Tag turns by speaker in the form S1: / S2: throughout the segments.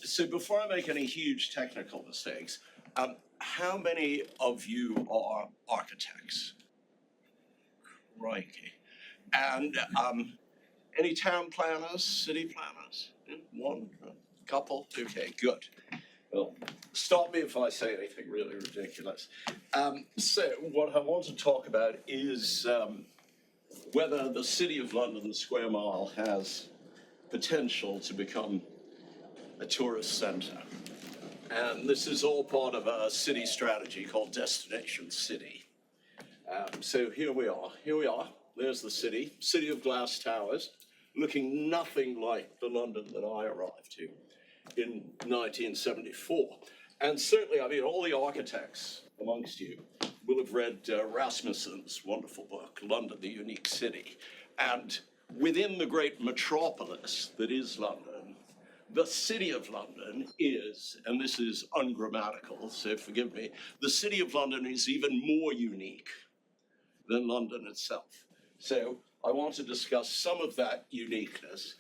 S1: So before I make any huge technical mistakes, how many of you are architects? Crikey. And any town planners, city planners? One, a couple? Okay, good. Well, stop me if I say anything really ridiculous. So what I want to talk about is whether the City of London, the Square Mile, has potential to become a tourist centre. And this is all part of a city strategy called Destination City. So here we are. There's the city of glass towers, looking nothing like the London that I arrived to in 1974. And certainly, I mean, all the architects amongst you will have read Rasmussen's wonderful book, London, the Unique City. And within the great metropolis that is London, the City of London is, and this is ungrammatical, so forgive me, the City of London is even more unique than London itself. So I want to discuss some of that uniqueness,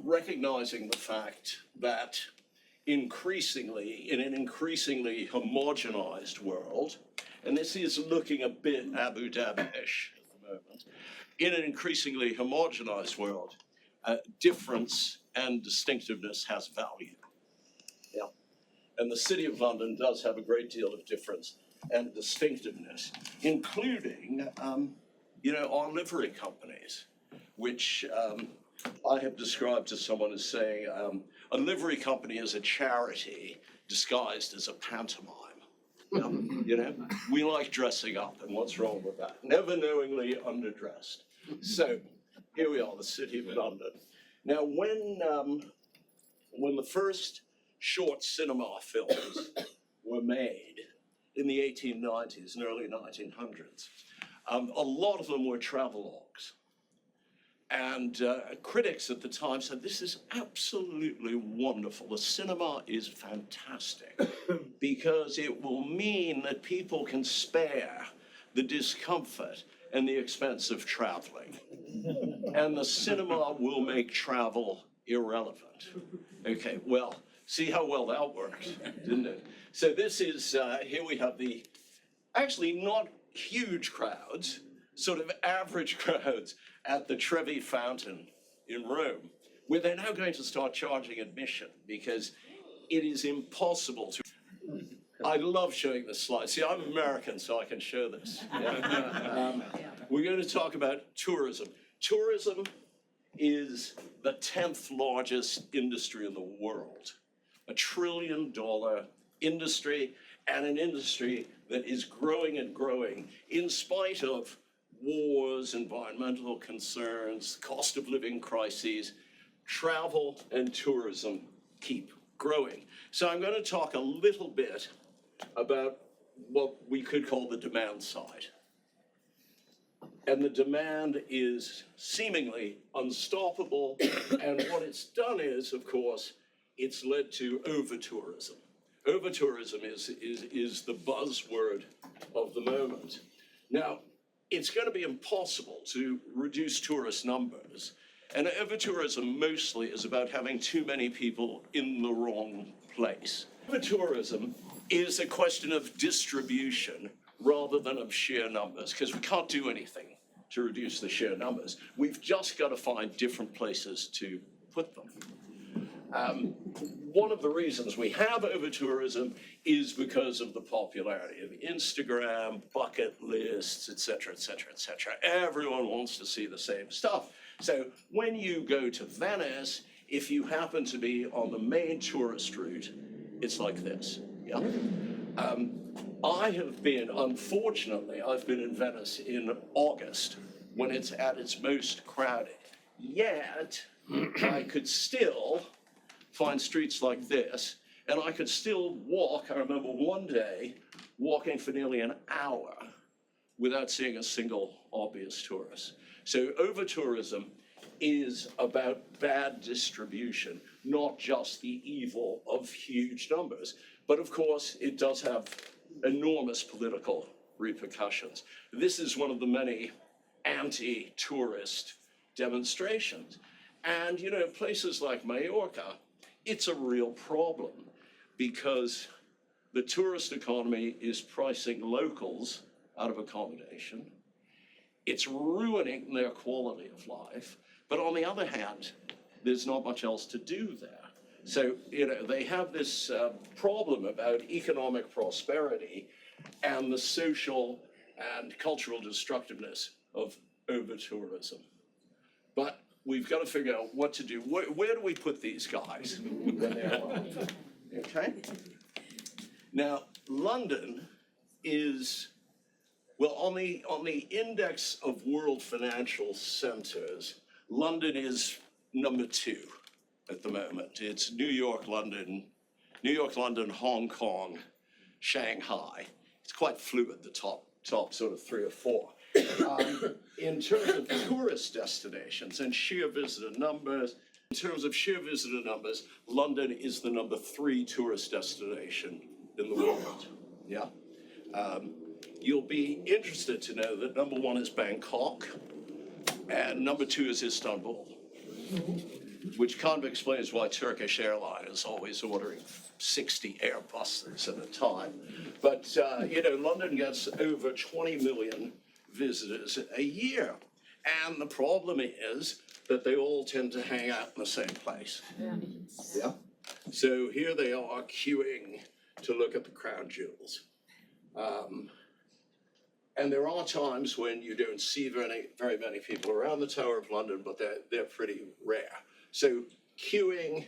S1: recognizing the fact that increasingly, in an increasingly homogenized world, and this is looking a bit Abu Dhabi-ish at the moment, in an increasingly homogenized world, difference and distinctiveness has value. Yeah. And the City of London does have a great deal of difference and distinctiveness, including, our livery companies, which I have described to someone as saying a livery company is a charity disguised as a pantomime. We like dressing up, and what's wrong with that? Never knowingly underdressed. So here we are, the City of London. Now, when the first short cinema films were made in the 1890s and early 1900s, a lot of them were travelogues. And critics at the time said, this is absolutely wonderful. The cinema is fantastic because it will mean that people can spare the discomfort and the expense of traveling. And the cinema will make travel irrelevant. Okay, well, see how well that worked, didn't it? So this is, here we have the, actually not huge crowds, sort of average crowds at the Trevi Fountain in Rome, where they're now going to start charging admission because it is impossible to. I love showing this slide. See, I'm American, so I can show this. We're going to talk about tourism. Tourism is the 10th largest industry in the world, $1 trillion industry, and an industry that is growing and growing in spite of wars, environmental concerns, cost of living crises. Travel and tourism keep growing. So I'm going to talk a little bit about what we could call the demand side. And the demand is seemingly unstoppable. And what it's done is, of course, it's led to over-tourism. Over-tourism is the buzzword of the moment. Now, it's going to be impossible to reduce tourist numbers. And over-tourism mostly is about having too many people in the wrong place. Over-tourism is a question of distribution rather than of sheer numbers, because we can't do anything to reduce the sheer numbers. We've just got to find different places to put them. One of the reasons we have over-tourism is because of the popularity of Instagram, bucket lists, et cetera, et cetera, et cetera. Everyone wants to see the same stuff. So when you go to Venice, if you happen to be on the main tourist route, it's like this. Yeah. Unfortunately, I've been in Venice in August when it's at its most crowded. Yet, I could still find streets like this, and I could still walk. I remember one day walking for nearly an hour without seeing a single obvious tourist. So over-tourism is about bad distribution, not just the evil of huge numbers. But of course, it does have enormous political repercussions. This is one of the many anti-tourist demonstrations. And, places like Mallorca, it's a real problem because the tourist economy is pricing locals out of accommodation. It's ruining their quality of life. But on the other hand, there's not much else to do there. So, they have this problem about economic prosperity and the social and cultural destructiveness of over-tourism. But we've got to figure out what to do. Where do we put these guys when they're alive? Okay? Now, London is, well, on the index of world financial centers, London is number 2 at the moment. It's New York, London, Hong Kong, Shanghai. It's quite fluid, the top sort of 3 or 4. In terms of tourist destinations and sheer visitor numbers, London is the number 3 tourist destination in the world. Yeah. You'll be interested to know that number 1 is Bangkok and number 2 is Istanbul, which kind of explains why Turkish Airlines is always ordering 60 Airbuses at a time. But, London gets over 20 million visitors a year. And the problem is that they all tend to hang out in the same place. Yeah. So here they are queuing to look at the crown jewels. And there are times when you don't see very many people around the Tower of London, but they're pretty rare. So queuing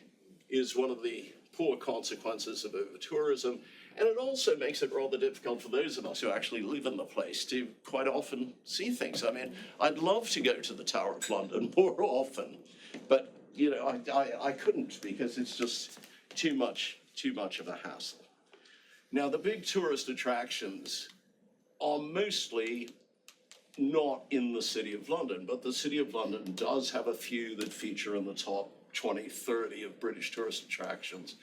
S1: is one of the poor consequences of over-tourism, and it also makes it rather difficult for those of us who actually live in the place to quite often see things. I mean, I'd love to go to the Tower of London more often, but I couldn't because it's just too much of a hassle. Now, the big tourist attractions are mostly not in the City of London, but the City of London does have a few that feature in the top 20, 30 of British tourist attractions.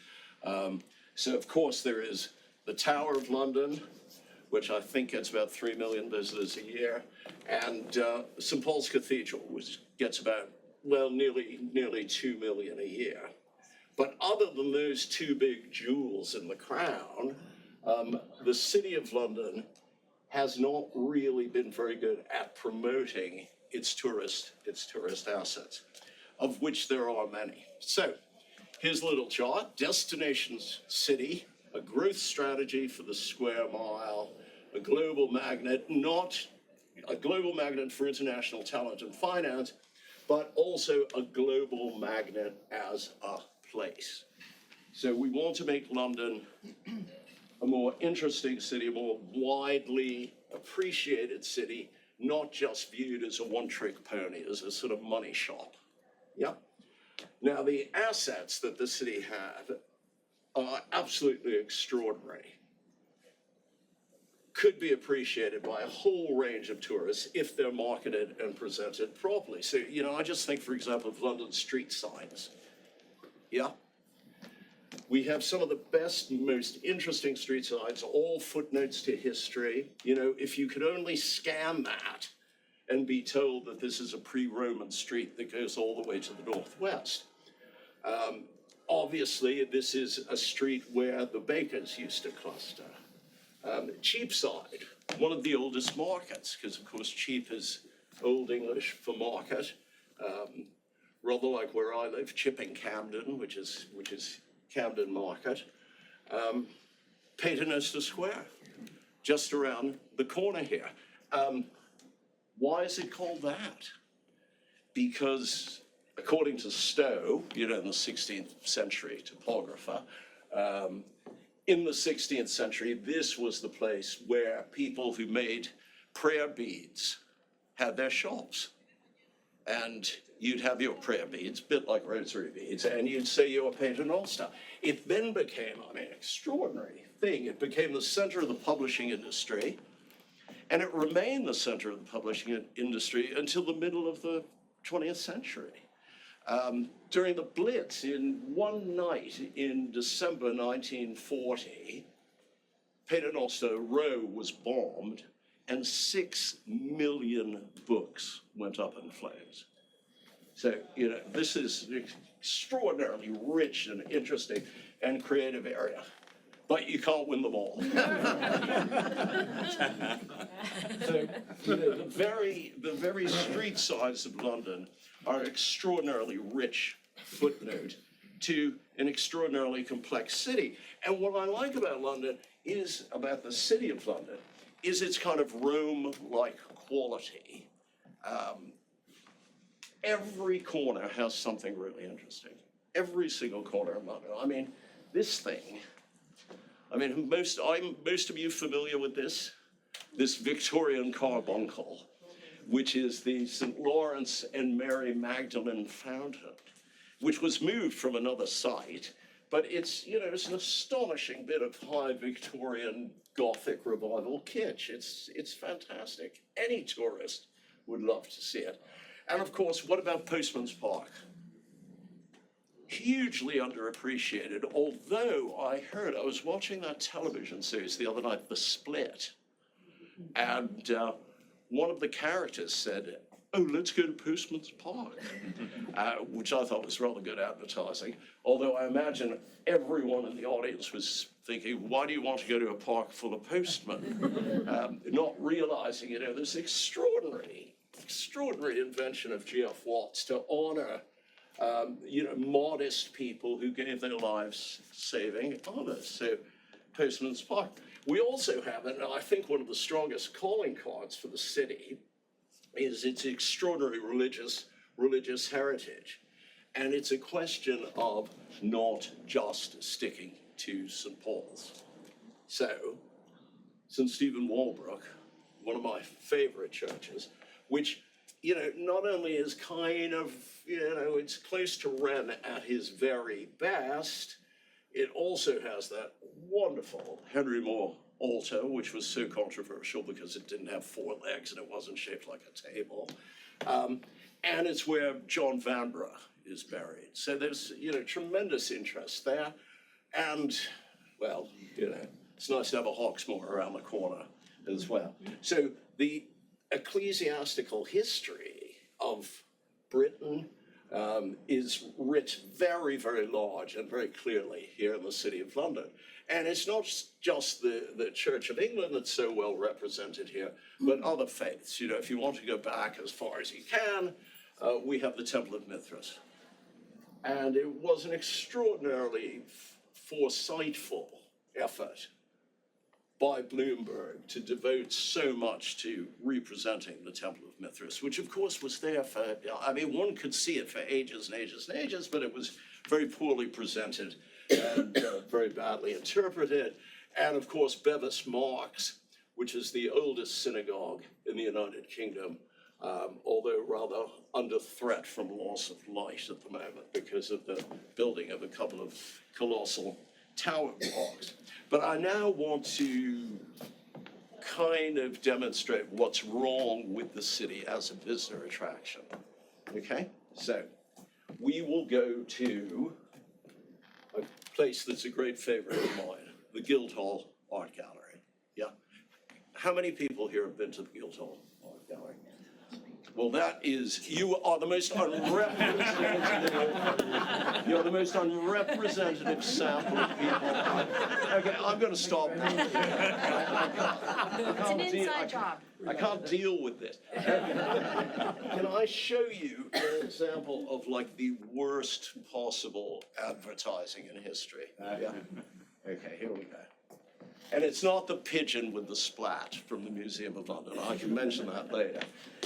S1: So, of course, there is the Tower of London, which I think gets about 3 million visitors a year, and St. Paul's Cathedral, which gets about, well, nearly 2 million a year. But other than those 2 big jewels in the crown, the City of London has not really been very good at promoting its tourist assets, of which there are many. So here's a little chart: destination city, a growth strategy for the square mile, a global magnet, not a global magnet for international talent and finance, but also a global magnet as a place. So we want to make London a more interesting city, a more widely appreciated city, not just viewed as a one-trick pony, as a sort of money shop. Yeah. Now, the assets that the city had are absolutely extraordinary. Could be appreciated by a whole range of tourists if they're marketed and presented properly. So, I just think, for example, of London street signs. Yeah. We have some of the best, most interesting street signs, all footnotes to history. If you could only scan that and be told that this is a pre-Roman street that goes all the way to the northwest. Obviously, this is a street where the bakers used to cluster. Cheapside, one of the oldest markets, because of course cheap is Old English for market. Rather like where I live, Chipping Camden, which is Camden Market. Paternoster Square, just around the corner here. Why is it called that? Because according to Stowe, in the 16th century topographer, in the 16th century, this was the place where people who made prayer beads had their shops. And you'd have your prayer beads, a bit like rosary beads, and you'd say you were Paternoster. It then became, an extraordinary thing. It became the center of the publishing industry, and it remained the center of the publishing industry until the middle of the 20th century. During the Blitz, in one night in December 1940, Paternoster Row was bombed, and 6 million books went up in flames. So, this is extraordinarily rich and interesting and creative area. But you can't win them all. So the very street sides of London are an extraordinarily rich footnote to an extraordinarily complex city. And what I like about London is, about the city of London, is its kind of Rome-like quality. Every corner has something really interesting. Every single corner of London. I mean, this thing, most of you familiar with this Victorian carbuncle, which is the St. Lawrence and Mary Magdalene fountain, which was moved from another site, but it's an astonishing bit of high Victorian Gothic revival kitsch. It's fantastic. Any tourist would love to see it. And of course, what about Postman's Park? Hugely underappreciated, although I was watching that television series the other night, The Split, and one of the characters said, "Oh, let's go to Postman's Park," which I thought was rather good advertising, although I imagine everyone in the audience was thinking, why do you want to go to a park full of postmen? Not realizing, this extraordinary invention of G.F. Watts to honor modest people who gave their lives saving others. So Postman's Park. We also have, and I think one of the strongest calling cards for the city is its extraordinary religious heritage. And it's a question of not just sticking to St. Paul's. So, St. Stephen Walbrook, one of my favorite churches, which not only is kind of, it's close to Wren at his very best, it also has that wonderful Henry Moore altar, which was so controversial because it didn't have 4 legs and it wasn't shaped like a table. And it's where John Vanbrugh is buried. So there's, tremendous interest there. And, well, it's nice to have a Hawksmoor around the corner as well. So the ecclesiastical history of Britain is writ very, very large and very clearly here in the City of London. And it's not just the Church of England that's so well represented here, but other faiths. If you want to go back as far as you can, we have the Temple of Mithras. And it was an extraordinarily foresightful effort by Bloomberg to devote so much to representing the Temple of Mithras, which of course was there for, one could see it for ages and ages and ages, but it was very poorly presented and very badly interpreted. And of course, Bevis Marks, which is the oldest synagogue in the United Kingdom, although rather under threat from loss of light at the moment because of the building of a couple of colossal tower blocks. But I now want to kind of demonstrate what's wrong with the city as a visitor attraction. Okay? So we will go to a place that's a great favorite of mine, the Guildhall Art Gallery. Yeah? How many people here have been to the Guildhall Art Gallery? Well, you are the most unrepresentative, you're the most unrepresentative sample of people. Okay, I'm going to stop.
S2: It's an inside job.
S1: I can't deal with this. Can I show you an example of the worst possible advertising in history? Yeah. Okay, here we go. And it's not the pigeon with the splat from the Museum of London. I can mention that later.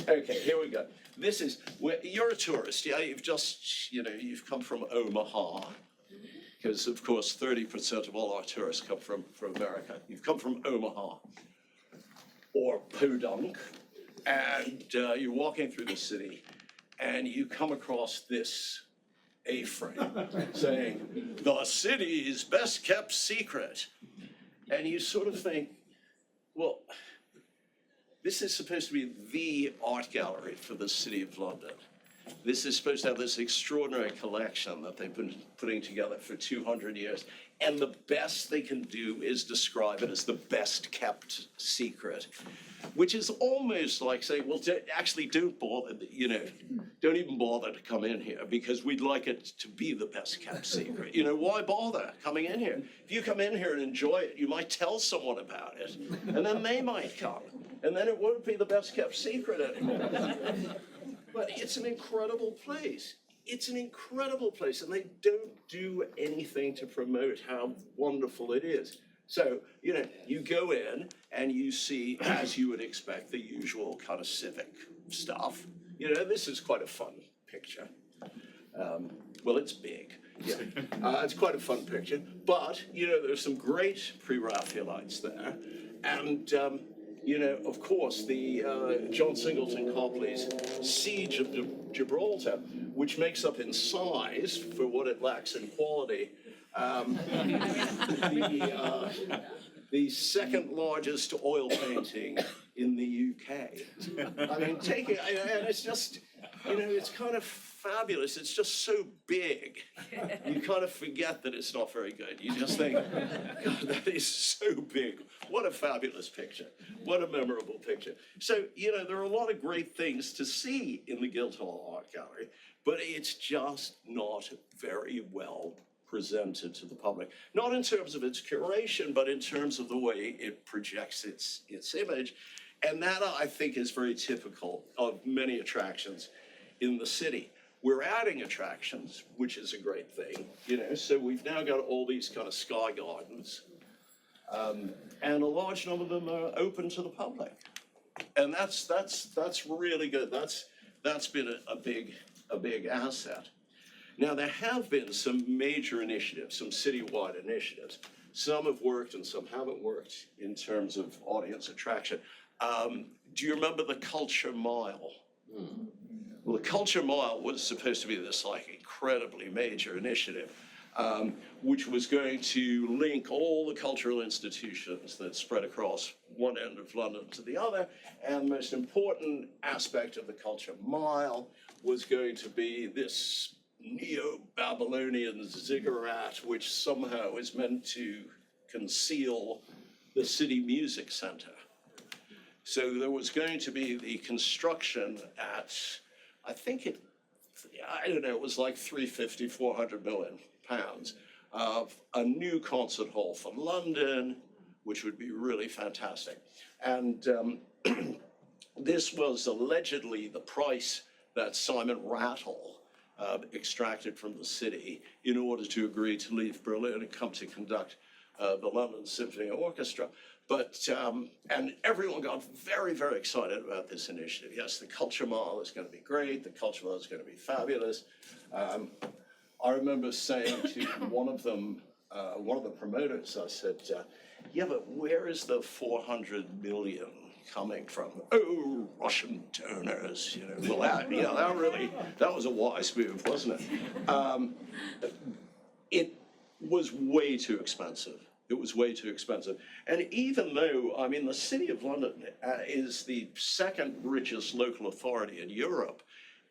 S1: Okay, here we go. This is, you're a tourist, yeah? You've just, you've come from Omaha, because of course 30% of all our tourists come from America. You've come from Omaha, or Podunk, and you're walking through the city, and you come across this A-frame saying, "The city's best kept secret." And you sort of think, well, this is supposed to be the art gallery for the City of London. This is supposed to have this extraordinary collection that they've been putting together for 200 years. And the best they can do is describe it as the best kept secret, which is almost like saying, well, actually don't bother, don't even bother to come in here because we'd like it to be the best kept secret. Why bother coming in here? If you come in here and enjoy it, you might tell someone about it and then they might come and then it won't be the best kept secret anymore. But it's an incredible place. It's an incredible place, and they don't do anything to promote how wonderful it is. So, you go in and you see, as you would expect, the usual kind of civic stuff. This is quite a fun picture. Well, it's big. Yeah, it's quite a fun picture. But, there's some great pre-Raphaelites there. And, of course, the John Singleton Copley's Siege of Gibraltar, which makes up in size for what it lacks in quality, the second largest oil painting in the UK. I mean, and it's just, it's kind of fabulous. It's just so big. You kind of forget that it's not very good. You just think, God, that is so big. What a fabulous picture. What a memorable picture. So, there are a lot of great things to see in the Guildhall Art Gallery, but it's just not very well presented to the public. Not in terms of its curation, but in terms of the way it projects its image. And that, I think, is very typical of many attractions in the city. We're adding attractions, which is a great thing, so we've now got all these kind of sky gardens, and a large number of them are open to the public. And that's really good. That's been a big asset. Now, there have been some major initiatives, some citywide initiatives. Some have worked and some haven't worked in terms of audience attraction. Do you remember the Culture Mile? Well, the Culture Mile was supposed to be this incredibly major initiative, which was going to link all the cultural institutions that spread across one end of London to the other. And the most important aspect of the Culture Mile was going to be this neo-Babylonian ziggurat, which somehow is meant to conceal the city music center. So there was going to be the construction at, it was like 350, 400 million pounds of a new concert hall for London, which would be really fantastic. And this was allegedly the price that Simon Rattle extracted from the city in order to agree to leave Berlin and come to conduct the London Symphony Orchestra. But, and everyone got very, very excited about this initiative. Yes, the Culture Mile is going to be great. The Culture Mile is going to be fabulous. I remember saying to one of the promoters, I said, yeah, but where is the 400 million coming from? Oh, Russian donors, Well, that was a wise move, wasn't it? It was way too expensive. It was way too expensive. And even though, the City of London is the second richest local authority in Europe,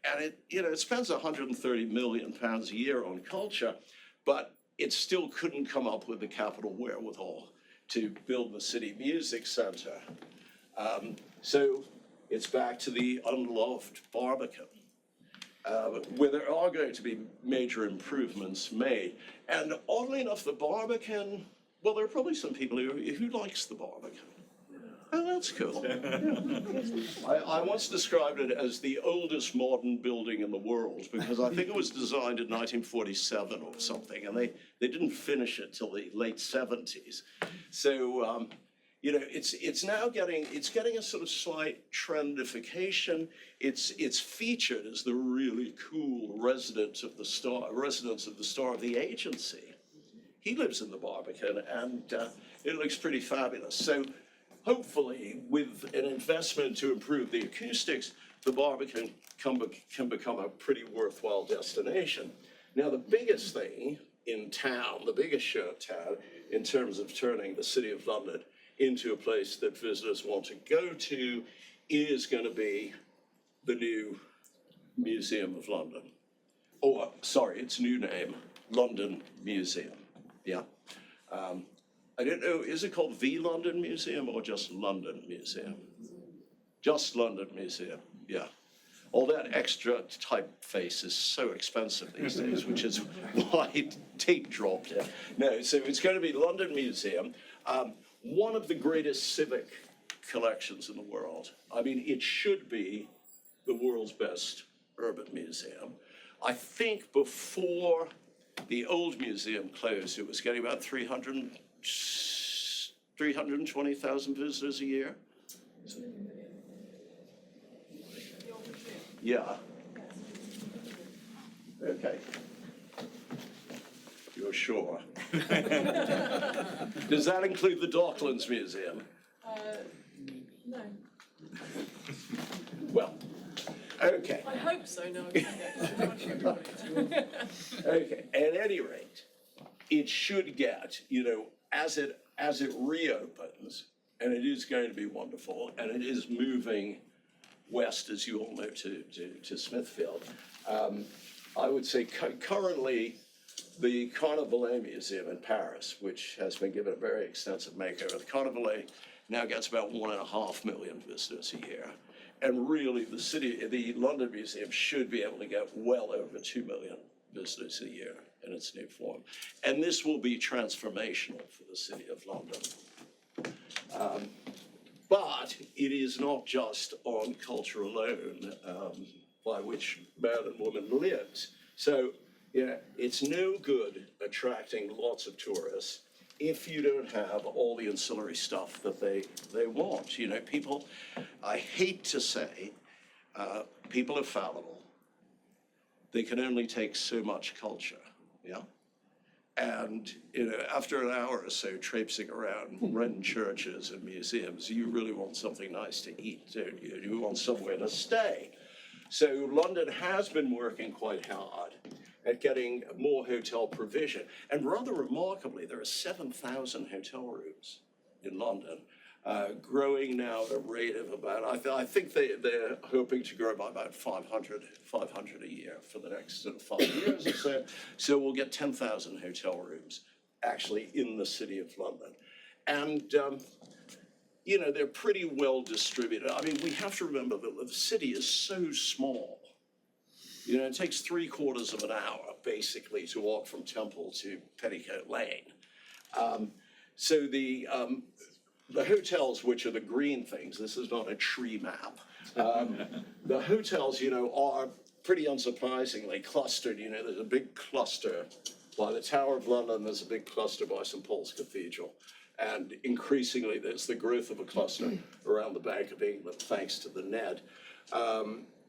S1: and it spends 130 million pounds a year on culture, but it still couldn't come up with the capital wherewithal to build the city music center. So it's back to the unloved Barbican, where there are going to be major improvements made. And oddly enough, the Barbican, well, there are probably some people who likes the Barbican. Oh, that's cool. Yeah. I once described it as the oldest modern building in the world because I think it was designed in 1947 or something, and they didn't finish it till the late 70s. So, it's now getting a sort of slight trendification. It's featured as the really cool residence of the star of the agency. He lives in the Barbican, and it looks pretty fabulous. So hopefully, with an investment to improve the acoustics, the Barbican can become a pretty worthwhile destination. Now, the biggest thing in town, the biggest show in town, in terms of turning the City of London into a place that visitors want to go to, is going to be the new Museum of London. Or, sorry, its new name, London Museum. Yeah. I don't know, is it called the London Museum or just London Museum? Just London Museum, yeah. All that extra typeface is so expensive these days, which is why tape dropped it. No, so it's going to be London Museum, one of the greatest civic collections in the world. I mean, it should be the world's best urban museum. I think before the old museum closed, it was getting about 320,000 visitors a year. Yeah. Okay. You're sure? Does that include the Docklands Museum?
S2: No.
S1: Well, okay.
S2: I hope so, no.
S1: Okay, at any rate, it should get, you know, as it reopens, and it is going to be wonderful, and it is moving west, as you all know, to Smithfield. I would say currently the Carnavalet Museum in Paris, which has been given a very extensive makeover, the Carnavalet now gets about 1.5 million visitors a year. And really, the London Museum should be able to get well over 2 million visitors a year in its new form. And this will be transformational for the City of London. But it is not just on culture alone by which man and woman lives. So, yeah, it's no good attracting lots of tourists if you don't have all the ancillary stuff that they want. You know, people, I hate to say, people are fallible. They can only take so much culture, yeah? And, you know, after an hour or so traipsing around Wren churches and museums, you really want something nice to eat, don't you? You want somewhere to stay. So London has been working quite hard at getting more hotel provision. And rather remarkably, there are 7,000 hotel rooms in London, growing now at a rate of about, I think they're hoping to grow by about 500 a year for the next sort of 5 years or so. So we'll get 10,000 hotel rooms actually in the City of London. And, you know, they're pretty well distributed. I mean, we have to remember that the city is so small. You know, it takes 3/4 of an hour, basically, to walk from Temple to Petticoat Lane. So the hotels, which are the green things, this is not a tree map. The hotels, you know, are pretty unsurprisingly clustered. You know, there's a big cluster by the Tower of London, there's a big cluster by St. Paul's Cathedral. And increasingly, there's the growth of a cluster around the Bank of England, thanks to the Ned.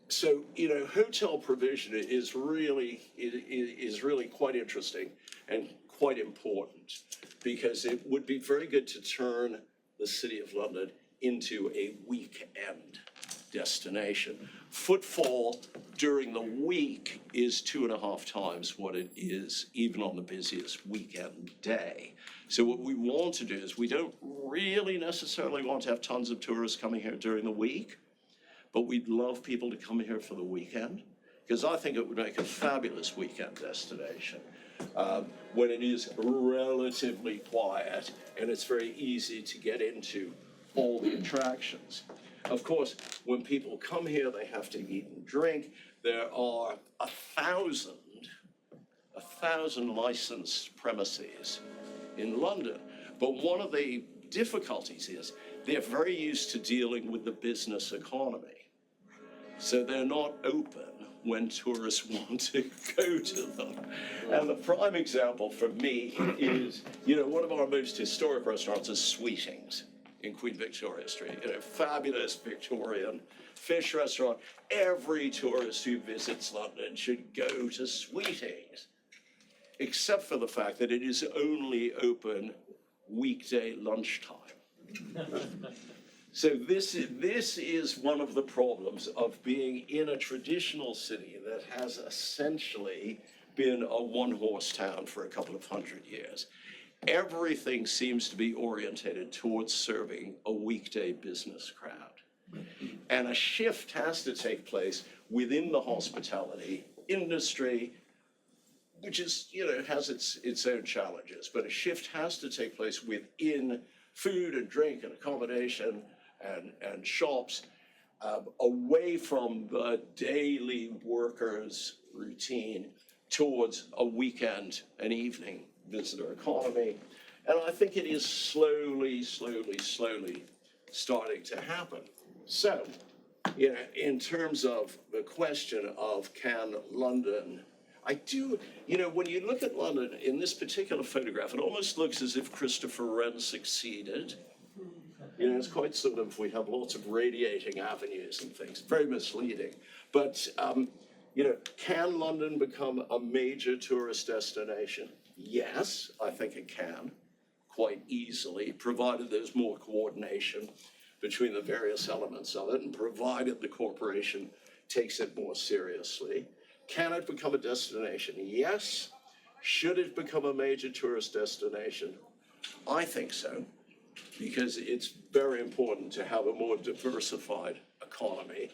S1: So, you know, hotel provision is really quite interesting and quite important, because it would be very good to turn the City of London into a weekend destination. Footfall during the week is 2.5 times what it is even on the busiest weekend day. So what we want to do is, we don't really necessarily want to have tons of tourists coming here during the week, but we'd love people to come here for the weekend, because I think it would make a fabulous weekend destination when it is relatively quiet and it's very easy to get into all the attractions. Of course, when people come here, they have to eat and drink. There are 1,000 licensed premises in London, but one of the difficulties is they're very used to dealing with the business economy. So they're not open when tourists want to go to them. And the prime example for me is, you know, one of our most historic restaurants is Sweetings in Queen Victoria Street. You know, fabulous Victorian fish restaurant. Every tourist who visits London should go to Sweetings, except for the fact that it is only open weekday lunchtime. So this is one of the problems of being in a traditional city that has essentially been a one-horse town for a couple of 100 years. Everything seems to be orientated towards serving a weekday business crowd. And a shift has to take place within the hospitality industry, which is, has its own challenges, but a shift has to take place within food and drink and accommodation and shops, away from the daily worker's routine towards a weekend and evening visitor economy. And I think it is slowly starting to happen. So, in terms of the question of can London, I do, when you look at London in this particular photograph, it almost looks as if Christopher Wren succeeded. It's quite sort of, we have lots of radiating avenues and things, very misleading. But, can London become a major tourist destination? Yes, I think it can, quite easily, provided there's more coordination between the various elements of it, and provided the corporation takes it more seriously. Can it become a destination? Yes. Should it become a major tourist destination? I think so, because it's very important to have a more diversified economy.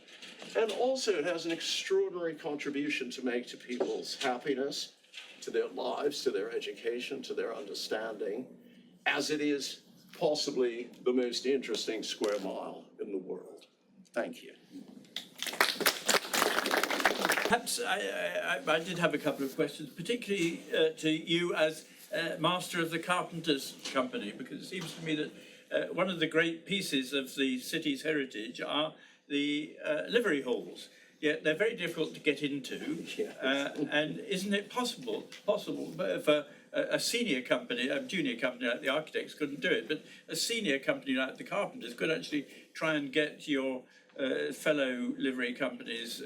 S1: And also it has an extraordinary contribution to make to people's happiness, to their lives, to their education, to their understanding, as it is possibly the most interesting square mile in the world. Thank you.
S3: Perhaps I did have a couple of questions, particularly to you as master of the Carpenters' Company, because it seems to me that one of the great pieces of the city's heritage are the livery halls. Yet they're very difficult to get into, and isn't it possible for a senior company, a junior company like the architects couldn't do it, but a senior company like the Carpenters could actually try and get your fellow livery companies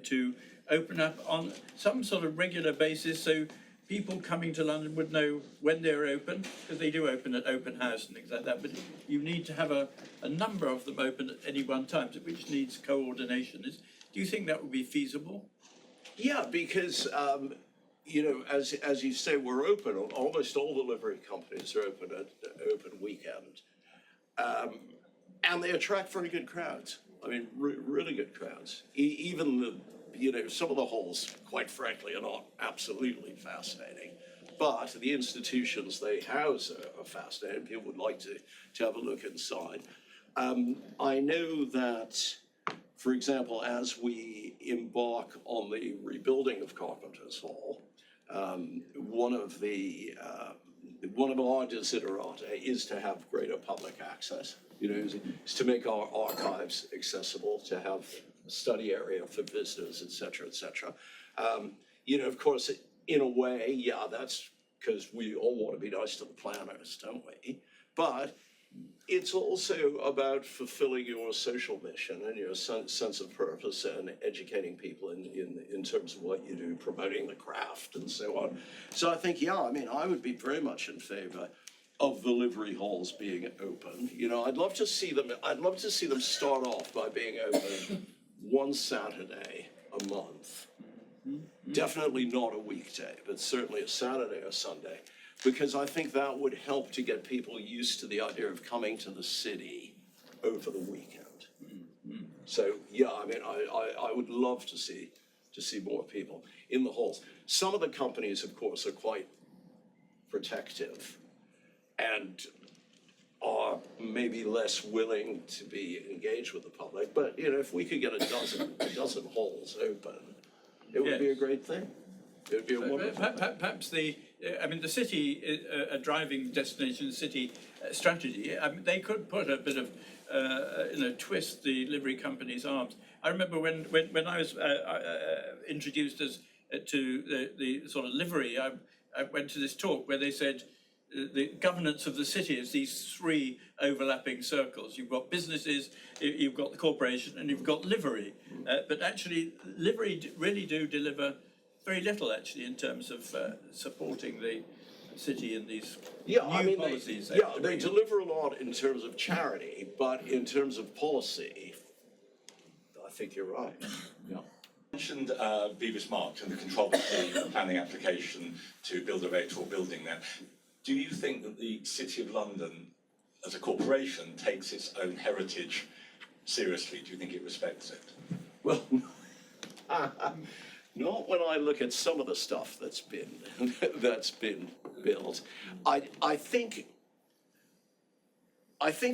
S3: to open up on some sort of regular basis, so people coming to London would know when they're open, because they do open at open house and things like that, but you need to have a number of them open at any one time, which needs coordination. Do you think that would be feasible?
S1: Yeah, because as you say, we're open. Almost all the livery companies are open at open weekend, and they attract very good crowds. I mean, really good crowds. Even some of the halls, quite frankly, are not absolutely fascinating, but the institutions they house are fascinating. People would like to have a look inside. I know that, for example, as we embark on the rebuilding of Carpenters Hall, one of our desiderata is to have greater public access. Is to make our archives accessible, to have a study area for visitors, et cetera, et cetera. Of course, in a way, that's because we all want to be nice to the planners, don't we? But it's also about fulfilling your social mission and your sense of purpose and educating people in terms of what you do, promoting the craft and so on. So I think, I would be very much in favor of the livery halls being open. I'd love to see them start off by being open one Saturday a month. Definitely not a weekday, but certainly a Saturday or Sunday, because I think that would help to get people used to the idea of coming to the city over the weekend. So I would love to see more people in the halls. Some of the companies, of course, are quite protective and are maybe less willing to be engaged with the public. But if we could get a dozen halls open, it would be a great thing. It would be a wonderful thing.
S3: Perhaps the city, a driving destination city strategy. They could put a bit of twist the livery company's arms. I remember when I was introduced to the sort of livery, I went to this talk where they said the governance of the city is these three overlapping circles. You've got businesses, you've got the corporation, and you've got livery. But actually, livery really do deliver very little, actually, in terms of supporting the city in these new policies.
S1: They deliver a lot in terms of charity, but in terms of policy, I think you're right. Yeah.
S4: You mentioned Bevis Marks and the controversy of the planning application to build a very tall building there. Do you think that the City of London, as a corporation, takes its own heritage seriously? Do you think it respects it?
S1: Well, not when I look at some of the stuff that's been built. I think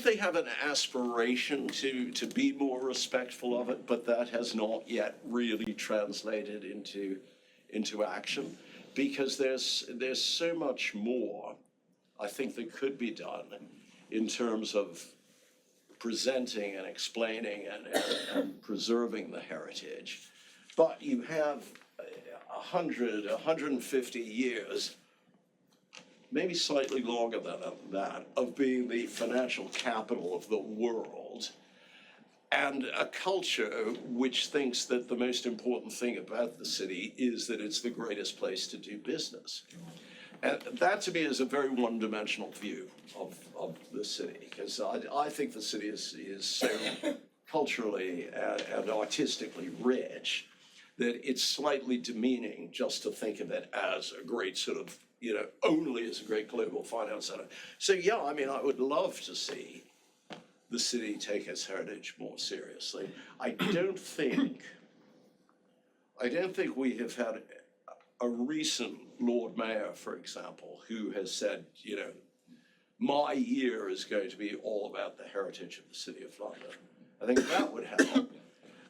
S1: they have an aspiration to be more respectful of it, but that has not yet really translated into action, because there's so much more I think that could be done in terms of presenting and explaining and preserving the heritage. But you have 150 years, maybe slightly longer than that, of being the financial capital of the world, and a culture which thinks that the most important thing about the city is that it's the greatest place to do business. And that to me is a very one-dimensional view of the city, because I think the city is so culturally and artistically rich that it's slightly demeaning just to think of it as a great sort of, only as a great global finance center. So yeah, I mean, I would love to see the city take its heritage more seriously. I don't think we have had a recent Lord Mayor, for example, who has said, my year is going to be all about the heritage of the City of London. I think that would help.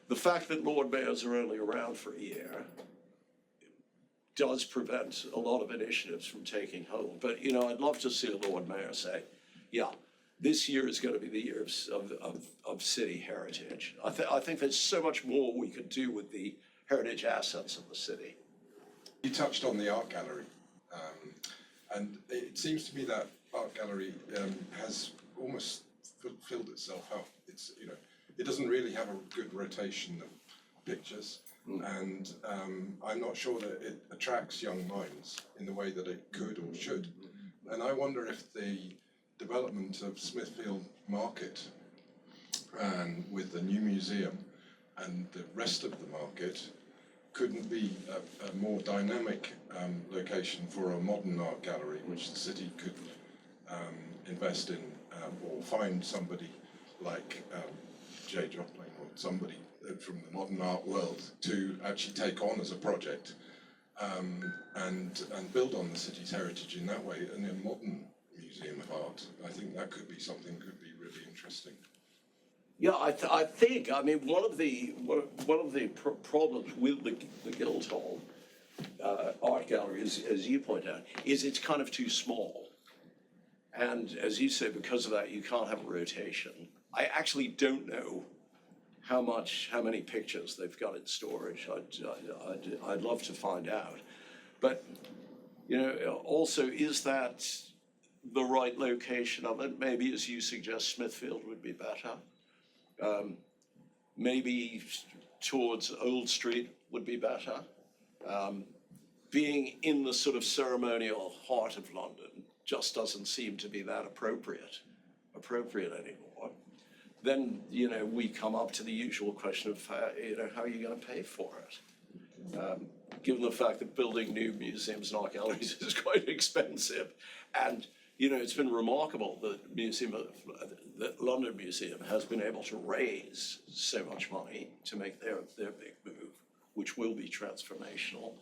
S1: The fact that Lord Mayors are only around for a year does prevent a lot of initiatives from taking hold. But, I'd love to see a Lord Mayor say, yeah, this year is going to be the year of city heritage. I think there's so much more we could do with the heritage assets of the city.
S5: You touched on the art gallery, and it seems to me that art gallery has almost filled itself up. It doesn't really have a good rotation of pictures, and I'm not sure that it attracts young minds in the way that it could or should. And I wonder if the development of Smithfield Market and with the new museum and the rest of the market couldn't be a more dynamic location for a modern art gallery, which the city could invest in, or find somebody like Jay Joplin or somebody from the modern art world to actually take on as a project, and build on the city's heritage in that way, in a modern museum of art. I think that could be something that could be really interesting.
S1: Yeah, I think, one of the problems with the Guildhall Art Gallery, as you point out, is it's kind of too small. And as you say, because of that, you can't have a rotation. I actually don't know how many pictures they've got in storage. I'd love to find out. But, also, is that the right location of it? Maybe, as you suggest, Smithfield would be better. Maybe towards Old Street would be better. Being in the sort of ceremonial heart of London just doesn't seem to be that appropriate anymore. Then, we come up to the usual question of, how are you going to pay for it? Given the fact that building new museums and art galleries is quite expensive. And, it's been remarkable that the London Museum has been able to raise so much money to make their big move, which will be transformational.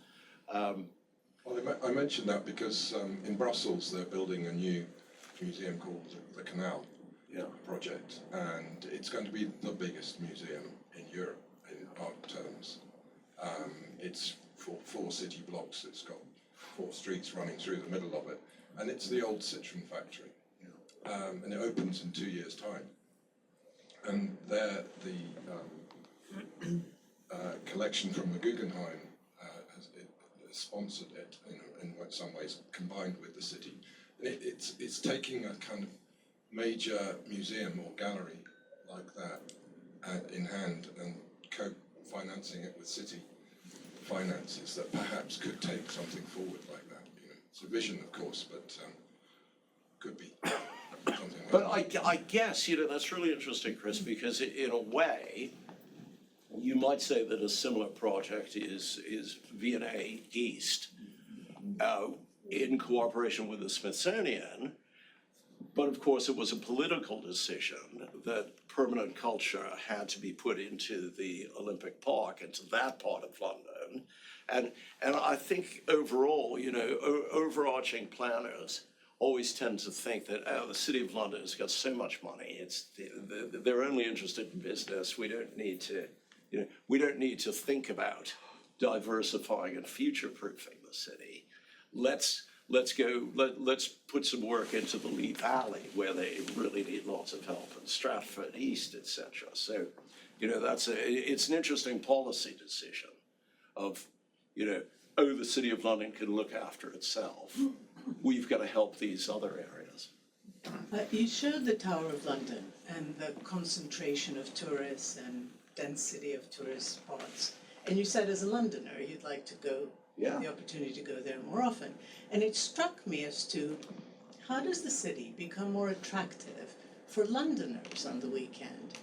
S5: Well, I mentioned that because in Brussels they're building a new museum called the Canal Project, and it's going to be the biggest museum in Europe in art terms. It's four city blocks. It's got 4 streets running through the middle of it, and it's the old Citroen factory. And it opens in 2 years' time. And there, the collection from the Guggenheim has sponsored it, in some ways combined with the city. And it's taking a kind of major museum or gallery like that in hand and co-financing it with city finances that perhaps could take something forward like that. It's a vision, of course, but could be something like
S1: But
S5: that.
S1: I guess, that's really interesting, Chris, because in a way, you might say that a similar project is V&A East, in cooperation with the Smithsonian, But of course, it was a political decision that permanent culture had to be put into the Olympic Park, into that part of London. And I think overall, you know, overarching planners always tend to think that, oh, the City of London has got so much money, they're only interested in business. We don't need to, you know, we don't need to think about diversifying and future-proofing the city. Let's put some work into the Lee Valley where they really need lots of help, and Stratford East, etc. So, you know, it's an interesting policy decision of, you know, oh, the City of London can look after itself. We've got to help these other areas.
S2: You showed the Tower of London and the concentration of tourists and density of tourist spots. And you said as a Londoner, you'd like to go,
S1: Yeah.
S2: the opportunity to go there more often. And it struck me as to how does the city become more attractive for Londoners on the weekend?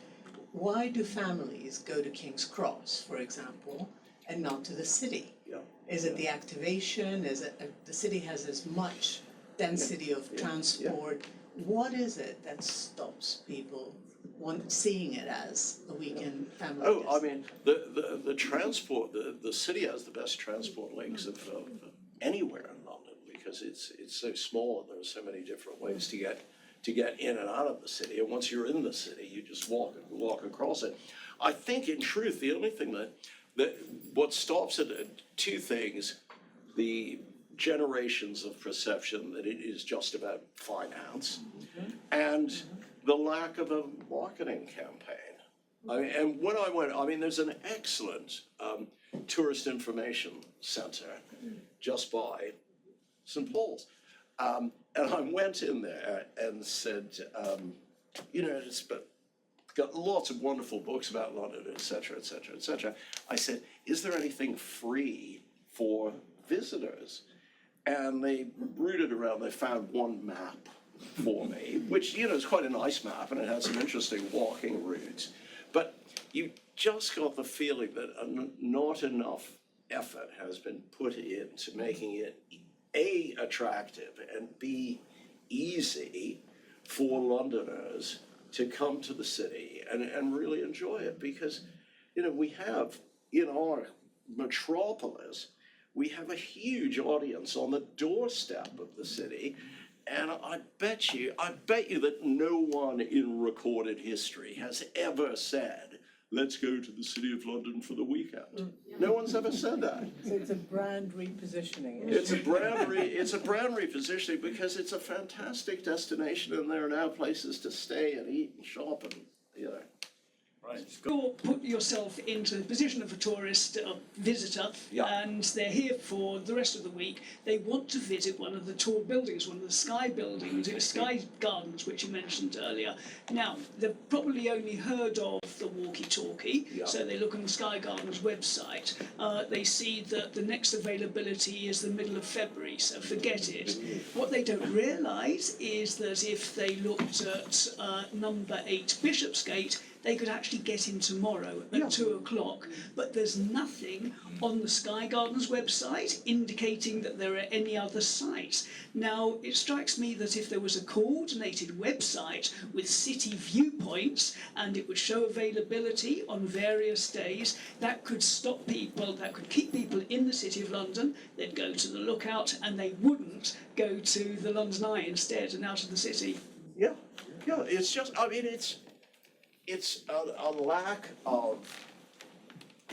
S2: Why do families go to King's Cross, for example, and not to the city?
S1: Yeah.
S2: Is it the activation? Is it the city has as much density of transport? What is it that stops people seeing it as a weekend family?
S1: Oh, I mean, the transport, the city has the best transport links of anywhere in London because it's so small and there are so many different ways to get in and out of the city. And once you're in the city, you just walk across it. I think in truth, the only thing that what stops it are two things: the generations of perception that it is just about finance, and the lack of a marketing campaign. And when I went, I mean, there's an excellent tourist information centre just by St. Paul's. And I went in there and said, you know, it's got lots of wonderful books about London, et cetera, et cetera, et cetera. I said, is there anything free for visitors? And they rooted around, they found one map for me, which, you know, is quite a nice map and it had some interesting walking routes. But you just got the feeling that not enough effort has been put into making it A, attractive, and B, easy for Londoners to come to the city and really enjoy it. Because, you know, we have in our metropolis, we have a huge audience on the doorstep of the city. And I bet you that no one in recorded history has ever said, let's go to the City of London for the weekend. No one's ever said that.
S6: So it's a brand repositioning.
S1: It's a brand repositioning because it's a fantastic destination and there are now places to stay and eat and shop and, you know.
S3: Right.
S7: You put yourself into the position of a tourist visitor,
S1: Yeah.
S7: and they're here for the rest of the week. They want to visit one of the tall buildings, one of the Sky buildings, Sky Gardens, which you mentioned earlier. Now, they've probably only heard of the walkie-talkie,
S1: Yeah.
S7: so they look on the Sky Gardens website. They see that the next availability is the middle of February, so forget it. What they don't realise is that if they looked at number 8 Bishopsgate, they could actually get in tomorrow at 2 o'clock, but there's nothing on the Sky Gardens website indicating that there are any other sites. Now, it strikes me that if there was a coordinated website with city viewpoints and it would show availability on various days, that could stop people, that could keep people in the City of London. They'd go to the Lookout and they wouldn't go to the London Eye instead and out of the city.
S1: Yeah, it's just, I mean, it's a lack of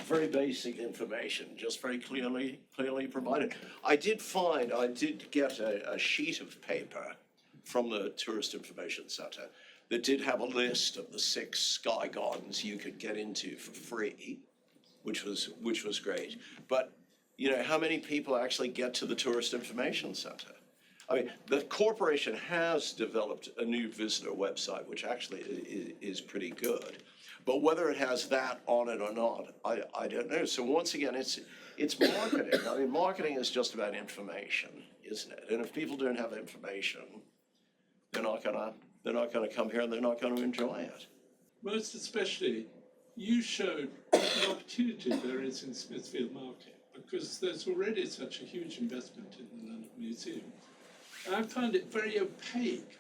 S1: very basic information, just very clearly provided. I did get a sheet of paper from the Tourist Information Centre that did have a list of the 6 Sky Gardens you could get into for free, which was great. But, you know, how many people actually get to the Tourist Information Centre? I mean, the corporation has developed a new visitor website, which actually is pretty good. But whether it has that on it or not, I don't know. So once again, it's marketing. I mean, marketing is just about information, isn't it? And if people don't have information, they're not gonna come here and they're not gonna enjoy it.
S8: Most especially, you showed the opportunity there is in Smithfield Market, because there's already such a huge investment in the London Museum. I find it very opaque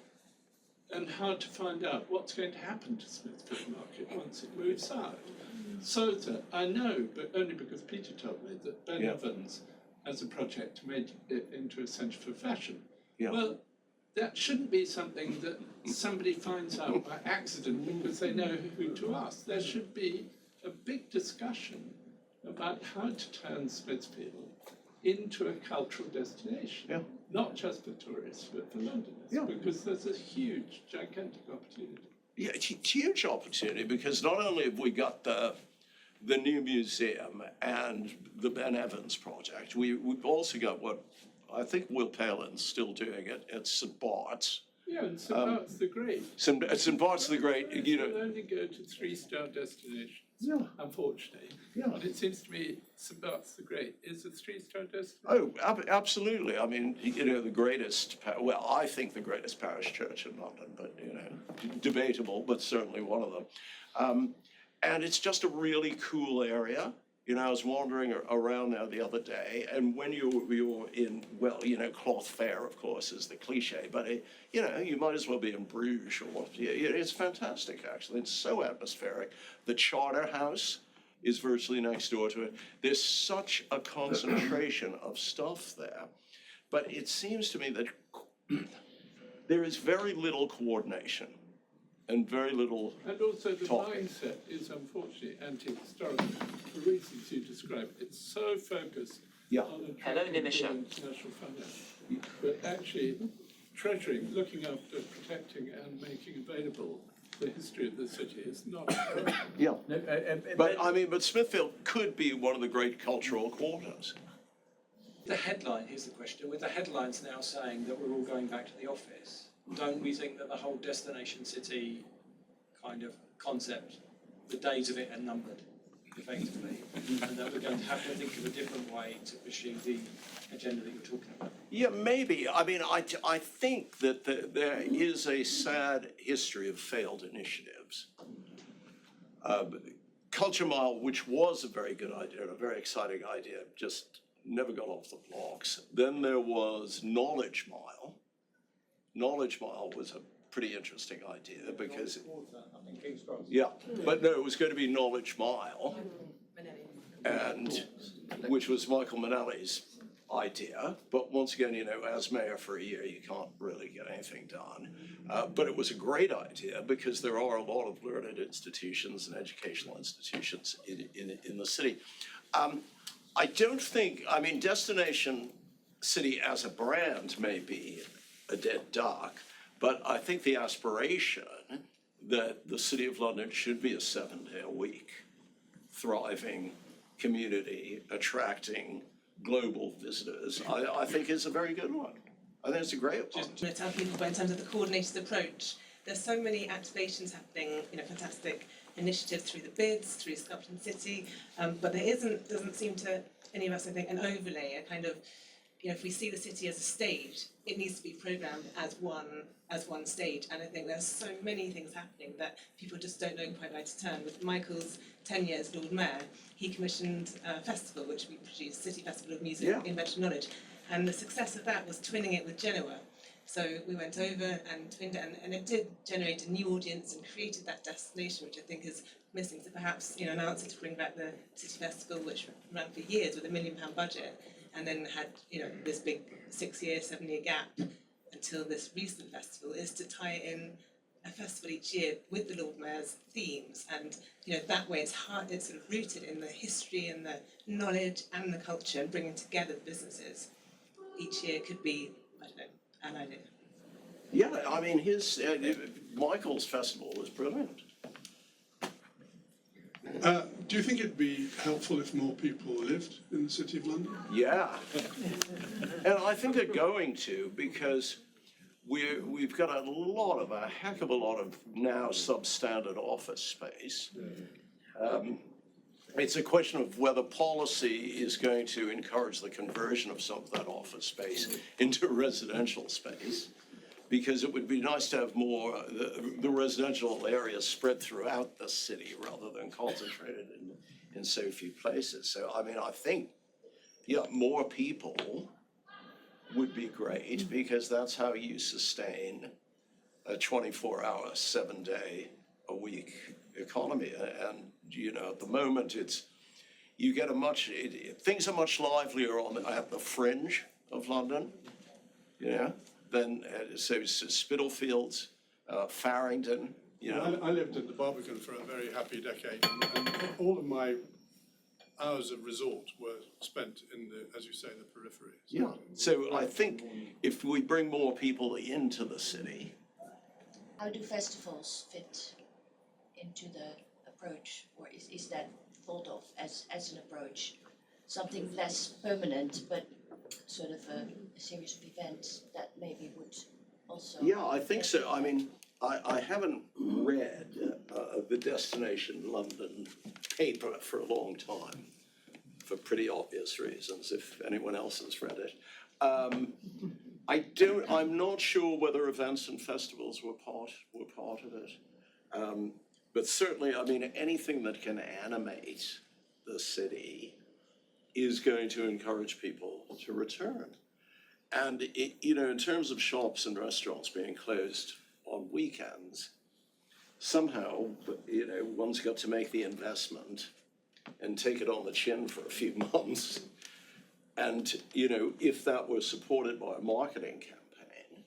S8: and hard to find out what's going to happen to Smithfield Market once it moves out. So that I know, but only because Peter told me, that Ben
S1: Yeah.
S8: Evans has a project to make it into a centre for fashion.
S1: Yeah.
S8: Well, that shouldn't be something that somebody finds out by accident because they know who to ask. There should be a big discussion about how to turn Smithfield into a cultural destination.
S1: Yeah.
S8: Not just for tourists, but for Londoners.
S1: Yeah.
S8: Because there's a huge, gigantic opportunity.
S1: Yeah, it's a huge opportunity because not only have we got the new museum and the Ben Evans project, we've also got what I think Will Palin's still doing it at St Bart's.
S8: Yeah, and St Bart's the Great.
S1: St Bart's the Great, you
S8: Will
S1: know.
S8: only go to 3-star destinations,
S1: Yeah.
S8: unfortunately.
S1: Yeah.
S8: And it seems to me St Bart's the Great is a 3-star destination.
S1: Oh, absolutely. I mean, you know, well, I think the greatest parish church in London, but, you know, debatable, but certainly one of them. And it's just a really cool area. You know, I was wandering around there the other day, and when you're in, well, you know, Cloth Fair, of course, is the cliche, but, you know, you might as well be in Bruges or, it's fantastic, actually. It's so atmospheric. The Charter House is virtually next door to it. There's such a concentration of stuff there. But it seems to me that there is very little coordination and very little
S8: And also the
S1: talking.
S8: mindset is unfortunately anti-historical for reasons you described. It's so focused
S1: Yeah.
S8: on
S9: Hello,
S8: attracting
S9: Nimisha.
S8: international finance. But actually treasuring, looking after, protecting and making available the history of the city is not.
S1: Yeah.
S3: No,
S1: But I mean, but Smithfield could be one of the great cultural quarters.
S10: The headline, here's the question, with the headlines now saying that we're all going back to the office, don't we think that the whole destination city kind of concept, the days of it are numbered, effectively, and that we're going to have to think of a different way to pursue the agenda that you're talking about?
S1: Yeah, maybe. I mean, I think that there is a sad history of failed initiatives. Culture Mile, which was a very good idea, a very exciting idea, just never got off the blocks. Then there was Knowledge Mile. Knowledge Mile was a pretty interesting idea because, yeah, but no, it was going to be Knowledge Mile, and which was Michael Manelli's idea. But once again, you know, as mayor for a year, you can't really get anything done. But it was a great idea because there are a lot of learned institutions and educational institutions in the city. I don't think, I mean, Destination City as a brand may be a dead duck, but I think the aspiration that the City of London should be a 7-day-a-week thriving community, attracting global visitors, I think is a very good one. I think it's a great one.
S11: To tell people, but in terms of the coordinated approach, there's so many activations happening, you know, fantastic initiatives through the bids, through Sculpting City, but there doesn't seem to any of us, I think, an overlay, a kind of, you know, if we see the city as a stage, it needs to be programmed as one stage. And I think there's so many things happening that people just don't know quite where to turn. With Michael's 10 years Lord Mayor, he commissioned a festival which we produced, City Festival of Music, Invention Knowledge. And the success of that was twinning it with Genoa. So we went over and twinned it, and it did generate a new audience and created that destination, which I think is missing. So perhaps, you know, an answer to bring back the City Festival, which ran for years with £1 million budget, and then had, you know, this big 6-year, 7-year gap until this recent festival, is to tie in a festival each year with the Lord Mayor's themes, and, you know, that way it's sort of rooted in the history and the knowledge and the culture, and bringing together the businesses. Each year could be, I don't know, an idea.
S1: Yeah, I mean, Michael's festival was brilliant.
S12: Do you think it'd be helpful if more people lived in the City of London?
S1: Yeah, and I think they're going to, because we've got a heck of a lot of now substandard office space. It's a question of whether policy is going to encourage the conversion of some of that office space into residential space, because it would be nice to have more the residential areas spread throughout the city rather than concentrated in so few places. So, I mean, I think, yeah, more people would be great, because that's how you sustain a 24-hour, 7-day-a-week economy. And, you know, at the moment, you get things are much livelier at the fringe of London, you know, than, so Spitalfields, Farringdon, you know.
S12: I lived at the Barbican for a very happy decade, and all of my hours of resort were spent in the, as you say, the periphery.
S1: Yeah, so I think if we bring more people into the city.
S9: How do festivals fit into the approach, or is that thought of as an approach? Something less permanent, but sort of a series of events that maybe would also...
S1: Yeah, I think so. I mean, I haven't read the Destination London paper for a long time, for pretty obvious reasons, if anyone else has read it. I'm not sure whether events and festivals were part of it. But certainly, I mean, anything that can animate the city is going to encourage people to return. And you know, in terms of shops and restaurants being closed on weekends, somehow, you know, one's got to make the investment and take it on the chin for a few months. And, you know, if that were supported by a marketing campaign,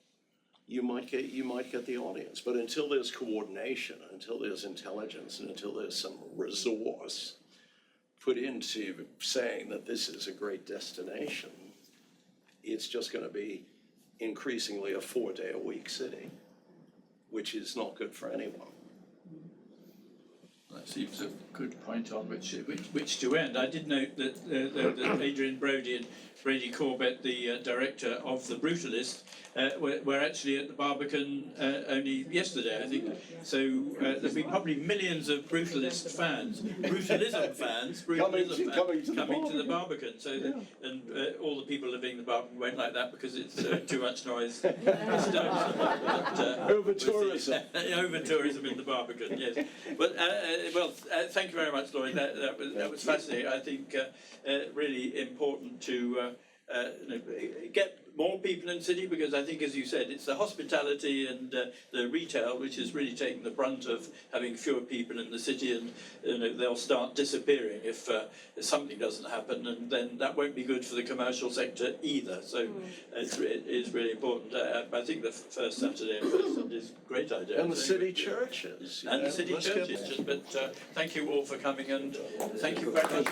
S1: you might get the audience. But until there's coordination, until there's intelligence, and until there's some resource put into saying that this is a great destination, it's just going to be increasingly a 4-day-a-week city, which is not good for anyone.
S3: That seems a good point on which to end. I did note that that Adrian Brody and Brady Corbett, the director of The Brutalist, were actually at the Barbican only yesterday, I think. So there'll be probably millions of Brutalist fans, Brutalism fans, coming to the Barbican. So and all the people living in the Barbican won't like that because it's too much noise.
S1: Over tourism.
S3: Over tourism in the Barbican, yes. But thank you very much, Lloyd. That was fascinating. I think really important to get more people in the city, because I think, as you said, it's the hospitality and the retail which is really taking the brunt of having fewer people in the city, and you know, they'll start disappearing if something doesn't happen, and then that won't be good for the commercial sector either. So it is really important. I think the first Saturday in person is a great idea.
S1: And the city churches.
S3: And the city churches. But thank you all for coming, and thank you very much.